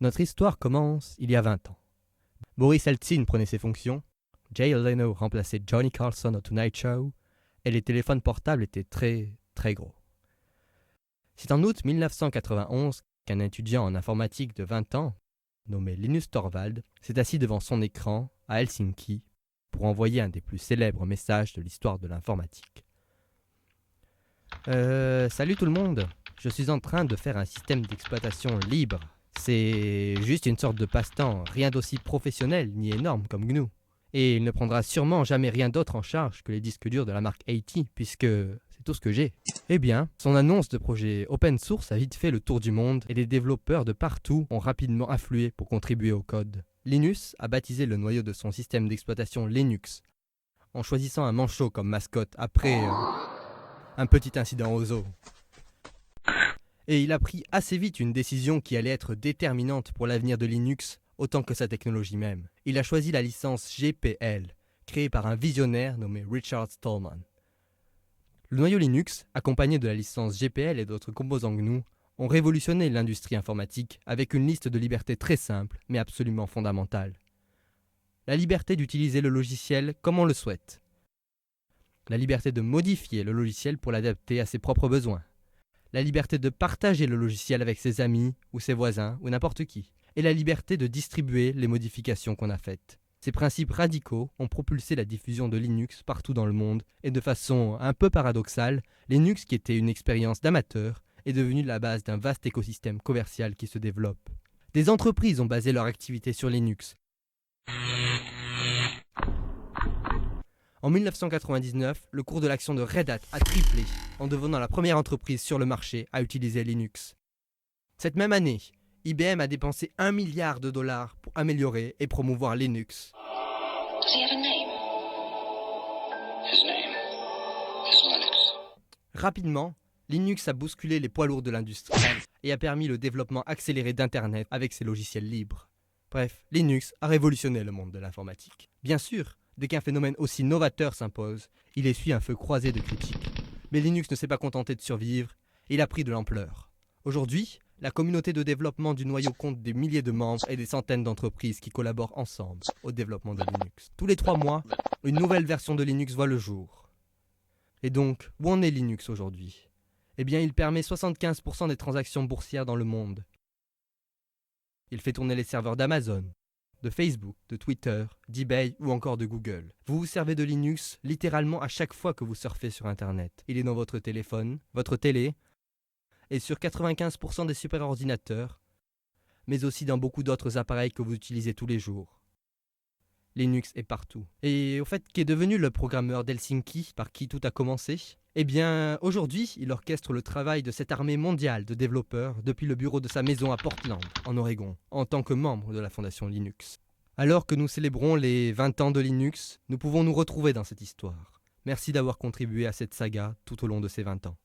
Notre histoire commence il y a 20 ans. Boris Eltsine prenait ses fonctions, Jay Leno remplaçait Johnny Carson au Tonight Show, et les téléphones portables étaient très, très gros. C'est en août 1991 qu'un étudiant en informatique de 20 ans, nommé Linus Torvald, s'est assis devant son écran à Helsinki pour envoyer un des plus célèbres messages de l'histoire de l'informatique. Salut tout le monde, je suis en train de faire un système d'exploitation libre. C'est juste une sorte de passe-temps, rien d'aussi professionnel ni énorme comme GNU. Et il ne prendra sûrement jamais rien d'autre en charge que les disques durs de la marque AT, puisque c'est tout ce que j'ai. Eh bien, son annonce de projet open source a vite fait le tour du monde et les développeurs de partout ont rapidement afflué pour contribuer au code. Linus a baptisé le noyau de son système d'exploitation Linux, en choisissant un manchot comme mascotte après un petit incident au zoo. Et il a pris assez vite une décision qui allait être déterminante pour l'avenir de Linux, autant que sa technologie même. Il a choisi la licence GPL, créée par un visionnaire nommé Richard Stallman. Le noyau Linux, accompagné de la licence GPL et d'autres composants GNU, ont révolutionné l'industrie informatique avec une liste de libertés très simple, mais absolument fondamentale. La liberté d'utiliser le logiciel comme on le souhaite. La liberté de modifier le logiciel pour l'adapter à ses propres besoins. La liberté de partager le logiciel avec ses amis ou ses voisins ou n'importe qui. Et la liberté de distribuer les modifications qu'on a faites. Ces principes radicaux ont propulsé la diffusion de Linux partout dans le monde et de façon un peu paradoxale, Linux, qui était une expérience d'amateur, est devenu la base d'un vaste écosystème commercial qui se développe. Des entreprises ont basé leur activité sur Linux. En 1999, le cours de l'action de Red Hat a triplé en devenant la première entreprise sur le marché à utiliser Linux. Cette même année, IBM a dépensé $1 milliard pour améliorer et promouvoir Linux. Rapidement, Linux a bousculé les poids lourds de l'industrie et a permis le développement accéléré d'Internet avec ses logiciels libres. Bref, Linux a révolutionné le monde de l'informatique. Bien sûr, dès qu'un phénomène aussi novateur s'impose, il essuie un feu croisé de critiques. Mais Linux ne s'est pas contenté de survivre, il a pris de l'ampleur. Aujourd'hui, la communauté de développement du noyau compte des milliers de membres et des centaines d'entreprises qui collaborent ensemble au développement de Linux. Tous les 3 mois, une nouvelle version de Linux voit le jour. Et donc, où en est Linux aujourd'hui ? Eh bien, il permet 75% des transactions boursières dans le monde. Il fait tourner les serveurs d'Amazon, de Facebook, de Twitter, d'eBay ou encore de Google. Vous vous servez de Linux littéralement à chaque fois que vous surfez sur Internet. Il est dans votre téléphone, votre télé, et sur 95% des superordinateurs, mais aussi dans beaucoup d'autres appareils que vous utilisez tous les jours. Linux est partout. Et au fait, qu'est devenu le programmeur d'Helsinki, par qui tout a commencé ? Eh bien, aujourd'hui, il orchestre le travail de cette armée mondiale de développeurs depuis le bureau de sa maison à Portland, en Oregon, en tant que membre de la fondation Linux. Alors que nous célébrons les 20 ans de Linux, nous pouvons nous retrouver dans cette histoire. Merci d'avoir contribué à cette saga tout au long de ces 20 ans.